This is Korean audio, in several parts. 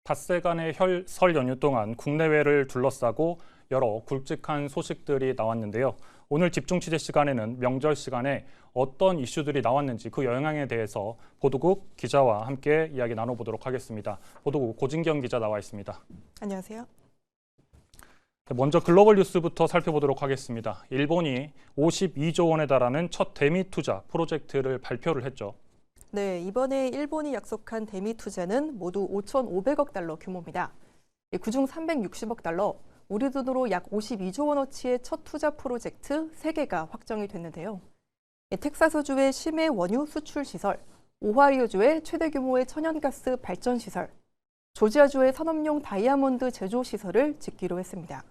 닷새간의 설 연휴 동안 국내외를 둘러싸고 여러 굵직한 소식들이 나왔는데요. 오늘 집중 취재 시간에는 명절 시간에 어떤 이슈들이 나왔는지 그 영향에 대해서 보도국 기자와 함께 이야기 나눠보도록 하겠습니다. 보도국 고진경 기자 나와 있습니다. 안녕하세요. 먼저 글로벌 뉴스부터 살펴보도록 하겠습니다. 일본이 52조 원에 달하는 첫 대미 투자 프로젝트를 발표를 했죠. 네, 이번에 일본이 약속한 대미 투자는 모두 5,500억 달러 규모입니다. 그중 360억 달러, 우리 돈으로 약 52조 원어치의 첫 투자 프로젝트 3개가 확정이 됐는데요. 텍사스주의 심해 원유 수출 시설, 오하이오주의 최대 규모의 천연가스 발전 시설, 조지아주의 산업용 다이아몬드 제조 시설을 짓기로 했습니다.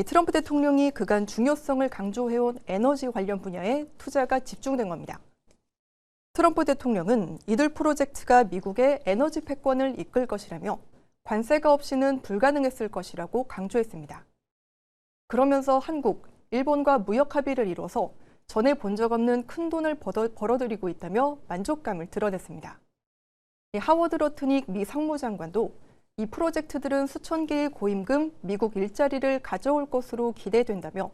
트럼프 대통령이 그간 중요성을 강조해온 에너지 관련 분야에 투자가 집중된 겁니다. 트럼프 대통령은 이들 프로젝트가 미국의 에너지 패권을 이끌 것이라며 관세가 없이는 불가능했을 것이라고 강조했습니다. 그러면서 한국, 일본과 무역 합의를 이뤄서 전에 본 적 없는 큰 돈을 벌어들이고 있다며 만족감을 드러냈습니다. 하워드 러트닉 미 상무장관도 이 프로젝트들은 수천 개의 고임금, 미국 일자리를 가져올 것으로 기대된다며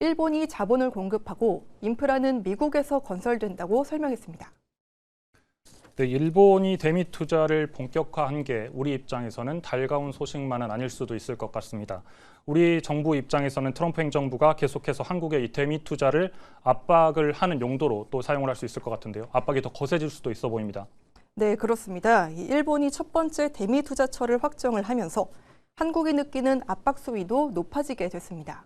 일본이 자본을 공급하고 인프라는 미국에서 건설된다고 설명했습니다. 네, 일본이 대미 투자를 본격화한 게 우리 입장에서는 달가운 소식만은 아닐 수도 있을 것 같습니다. 우리 정부 입장에서는 트럼프 행정부가 계속해서 한국의 이 대미 투자를 압박을 하는 용도로 또 사용을 할 수 있을 것 같은데요. 압박이 더 거세질 수도 있어 보입니다. 네, 그렇습니다. 일본이 첫 번째 대미 투자처를 확정을 하면서 한국이 느끼는 압박 수위도 높아지게 됐습니다.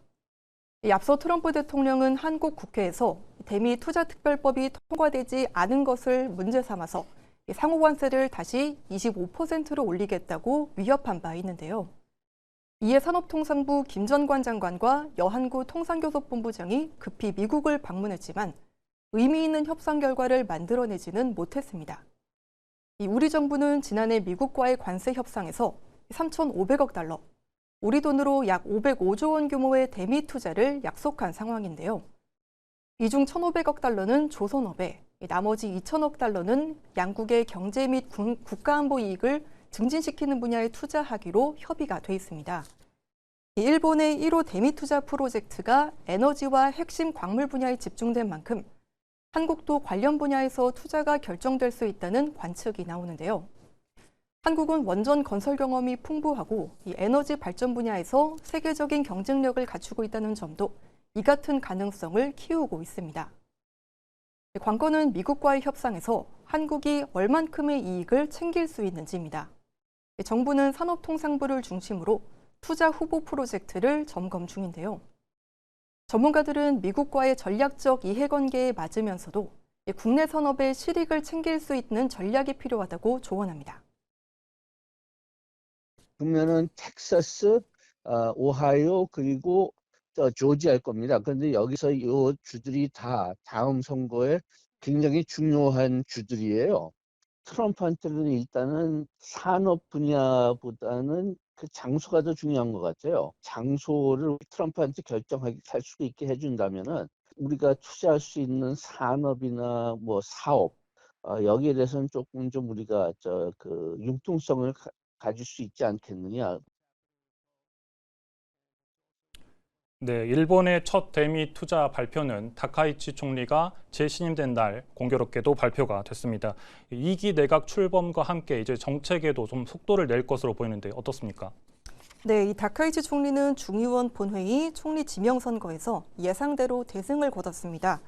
앞서 트럼프 대통령은 한국 국회에서 대미 투자특별법이 통과되지 않은 것을 문제 삼아서 상호 관세를 다시 25%로 올리겠다고 위협한 바 있는데요. 이에 산업통상부 김전관 장관과 여한구 통상교섭본부장이 급히 미국을 방문했지만 의미 있는 협상 결과를 만들어내지는 못했습니다. 우리 정부는 지난해 미국과의 관세 협상에서 3,500억 달러, 우리 돈으로 약 505조 원 규모의 대미 투자를 약속한 상황인데요. 이 중 1,500억 달러는 조선업에, 나머지 2,000억 달러는 양국의 경제 및 국가안보 이익을 증진시키는 분야에 투자하기로 협의가 돼 있습니다. 일본의 1호 대미 투자 프로젝트가 에너지와 핵심 광물 분야에 집중된 만큼 한국도 관련 분야에서 투자가 결정될 수 있다는 관측이 나오는데요. 한국은 원전 건설 경험이 풍부하고 이 에너지 발전 분야에서 세계적인 경쟁력을 갖추고 있다는 점도 이 같은 가능성을 키우고 있습니다. 관건은 미국과의 협상에서 한국이 얼만큼의 이익을 챙길 수 있는지입니다. 정부는 산업통상부를 중심으로 투자 후보 프로젝트를 점검 중인데요. 전문가들은 미국과의 전략적 이해관계에 맞으면서도 국내 산업의 실익을 챙길 수 있는 전략이 필요하다고 조언합니다. 보면은 텍사스, 오하이오 그리고 조지아일 겁니다. 그런데 여기서 이 주들이 다 다음 선거에 굉장히 중요한 주들이에요. 트럼프한테는 일단은 산업 분야보다는 그 장소가 더 중요한 것 같아요. 장소를 트럼프한테 결정할 수 있게 해준다면은 우리가 투자할 수 있는 산업이나 뭐 사업 여기에 대해서는 조금 좀 우리가 그 융통성을 가질 수 있지 않겠느냐. 네, 일본의 첫 대미 투자 발표는 다카이치 총리가 재신임된 날 공교롭게도 발표가 됐습니다. 2기 내각 출범과 함께 이제 정책에도 좀 속도를 낼 것으로 보이는데 어떻습니까? 네, 이 다카이치 총리는 중의원 본회의 총리 지명 선거에서 예상대로 대승을 거뒀습니다.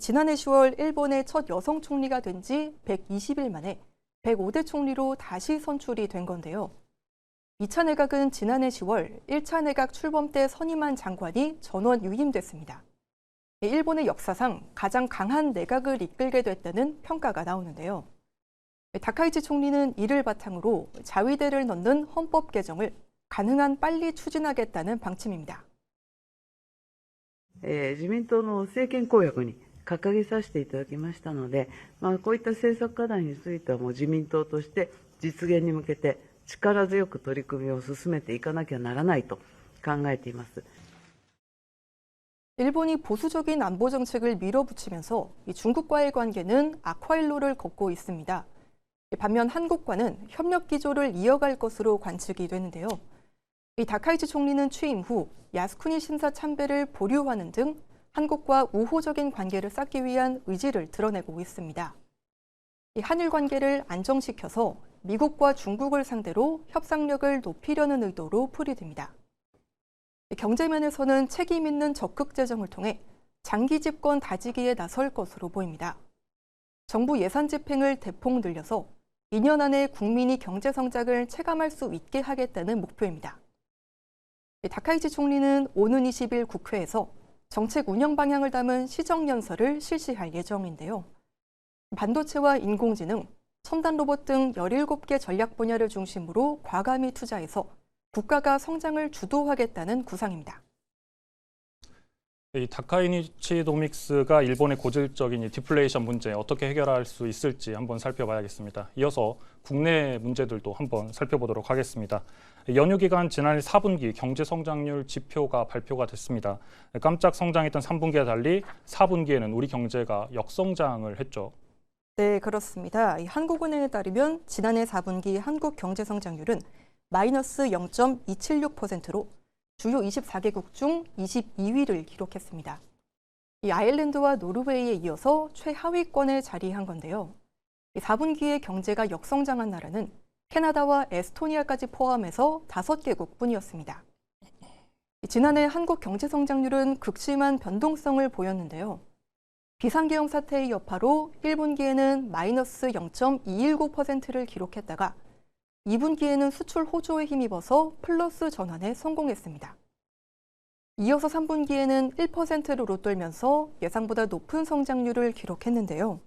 지난해 10월 일본의 첫 여성 총리가 된 지 120일 만에 105대 총리로 다시 선출이 된 건데요. 2차 내각은 지난해 10월 1차 내각 출범 때 선임한 장관이 전원 유임됐습니다. 일본의 역사상 가장 강한 내각을 이끌게 됐다는 평가가 나오는데요. 다카이치 총리는 이를 바탕으로 자위대를 넣는 헌법 개정을 가능한 빨리 추진하겠다는 방침입니다. 自民党の政権公約に掲げさせていただきましたので、こういった政策課題についてはもう自民党として実現に向けて力強く取り組みを進めていかなきゃならないと考えています。 일본이 보수적인 안보 정책을 밀어붙이면서 중국과의 관계는 악화일로를 걷고 있습니다. 반면 한국과는 협력 기조를 이어갈 것으로 관측이 되는데요. 이 다카이치 총리는 취임 후 야스쿠니 신사 참배를 보류하는 등 한국과 우호적인 관계를 쌓기 위한 의지를 드러내고 있습니다. 이 한일 관계를 안정시켜서 미국과 중국을 상대로 협상력을 높이려는 의도로 풀이됩니다. 경제면에서는 책임 있는 적극 재정을 통해 장기 집권 다지기에 나설 것으로 보입니다. 정부 예산 집행을 대폭 늘려서 2년 안에 국민이 경제 성장을 체감할 수 있게 하겠다는 목표입니다. 다카이치 총리는 오는 20일 국회에서 정책 운영 방향을 담은 시정연설을 실시할 예정인데요. 반도체와 인공지능, 첨단 로봇 등 17개 전략 분야를 중심으로 과감히 투자해서 국가가 성장을 주도하겠다는 구상입니다. 이 다카이치 도믹스가 일본의 고질적인 디플레이션 문제 어떻게 해결할 수 있을지 한번 살펴봐야겠습니다. 이어서 국내 문제들도 한번 살펴보도록 하겠습니다. 연휴 기간 지난해 4분기 경제 성장률 지표가 발표가 됐습니다. 깜짝 성장했던 3분기와 달리 4분기에는 우리 경제가 역성장을 했죠. 네, 그렇습니다. 한국은행에 따르면 지난해 4분기 한국 경제 성장률은 마이너스 0.276%로 주요 24개국 중 22위를 기록했습니다. 이 아일랜드와 노르웨이에 이어서 최하위권에 자리한 건데요. 4분기에 경제가 역성장한 나라는 캐나다와 에스토니아까지 포함해서 5개국 뿐이었습니다. 지난해 한국 경제 성장률은 극심한 변동성을 보였는데요. 비상계엄 사태의 여파로 1분기에는 마이너스 0.219%를 기록했다가 2분기에는 수출 호조에 힘입어서 플러스 전환에 성공했습니다. 이어서 3분기에는 1%로 롯돌면서 예상보다 높은 성장률을 기록했는데요.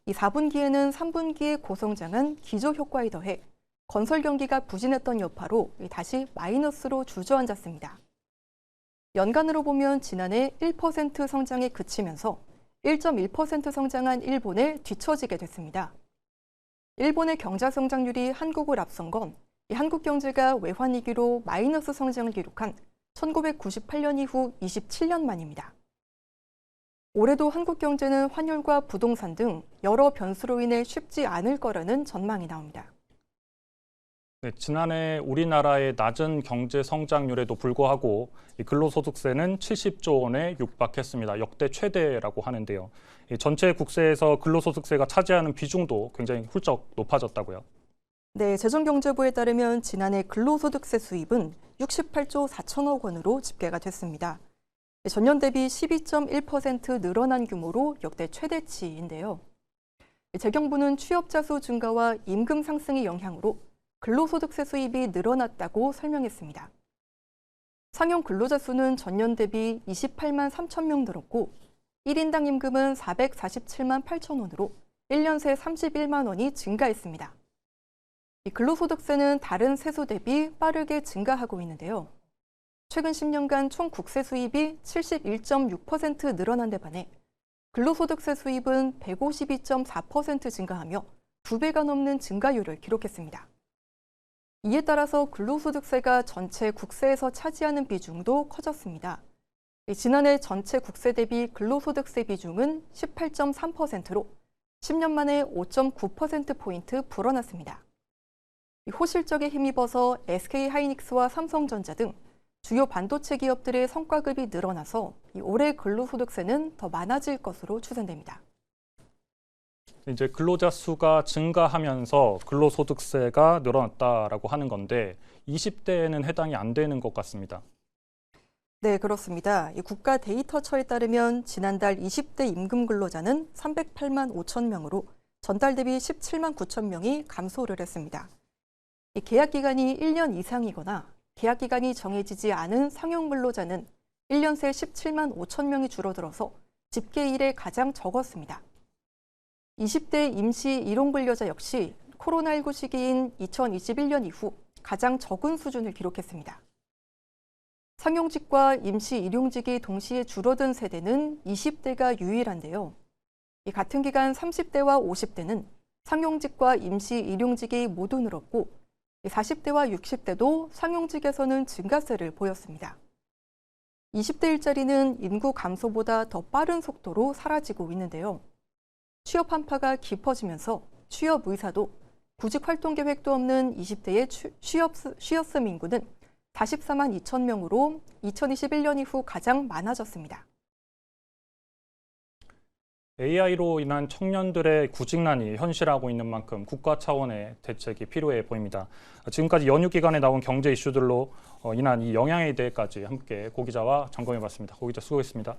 이 4분기에는 3분기의 고성장은 기저효과에 더해 건설 경기가 부진했던 여파로 다시 마이너스로 주저앉았습니다. 연간으로 보면 지난해 1% 성장에 그치면서 1.1% 성장한 일본에 뒤처지게 됐습니다. 일본의 경제 성장률이 한국을 앞선 건 한국 경제가 외환위기로 마이너스 성장을 기록한 1998년 이후 27년 만입니다. 올해도 한국 경제는 환율과 부동산 등 여러 변수로 인해 쉽지 않을 거라는 전망이 나옵니다. 네, 지난해 우리나라의 낮은 경제 성장률에도 불구하고 근로소득세는 70조 원에 육박했습니다. 역대 최대라고 하는데요. 전체 국세에서 근로소득세가 차지하는 비중도 굉장히 훌쩍 높아졌다고요. 네, 재정경제부에 따르면 지난해 근로소득세 수입은 68조 4천억 원으로 집계가 됐습니다. 전년 대비 12.1% 늘어난 규모로 역대 최대치인데요. 재경부는 취업자 수 증가와 임금 상승의 영향으로 근로소득세 수입이 늘어났다고 설명했습니다. 상용 근로자 수는 전년 대비 28만 3천 명 늘었고 1인당 임금은 447만 8천 원으로 1년 새 31만 원이 증가했습니다. 이 근로소득세는 다른 세수 대비 빠르게 증가하고 있는데요. 최근 10년간 총 국세 수입이 71.6% 늘어난 데 반해 근로소득세 수입은 152.4% 증가하며 2배가 넘는 증가율을 기록했습니다. 이에 따라서 근로소득세가 전체 국세에서 차지하는 비중도 커졌습니다. 지난해 전체 국세 대비 근로소득세 비중은 18.3%로 10년 만에 5.9%포인트 불어났습니다. 호실적에 힘입어서 SK하이닉스와 삼성전자 등 주요 반도체 기업들의 성과급이 늘어나서 올해 근로소득세는 더 많아질 것으로 추산됩니다. 이제 근로자 수가 증가하면서 근로소득세가 늘어났다라고 하는 건데 20대에는 해당이 안 되는 것 같습니다. 네, 그렇습니다. 국가 데이터처에 따르면 지난달 20대 임금 근로자는 308만 5천 명으로 전달 대비 17만 9천 명이 감소를 했습니다. 계약 기간이 1년 이상이거나 계약 기간이 정해지지 않은 상용 근로자는 1년 새 17만 5천 명이 줄어들어서 집계 이래 가장 적었습니다. 20대 임시 일용 근로자 역시 코로나19 시기인 2021년 이후 가장 적은 수준을 기록했습니다. 상용직과 임시 일용직이 동시에 줄어든 세대는 20대가 유일한데요. 같은 기간 30대와 50대는 상용직과 임시 일용직이 모두 늘었고 40대와 60대도 상용직에서는 증가세를 보였습니다. 20대 일자리는 인구 감소보다 더 빠른 속도로 사라지고 있는데요. 취업 한파가 깊어지면서 취업 의사도 구직 활동 계획도 없는 20대의 취업습 인구는 44만 2천 명으로 2021년 이후 가장 많아졌습니다. AI로 인한 청년들의 구직난이 현실화하고 있는 만큼 국가 차원의 대책이 필요해 보입니다. 지금까지 연휴 기간에 나온 경제 이슈들로 인한 이 영향에 대해까지 함께 고 기자와 점검해봤습니다. 고 기자 수고했습니다.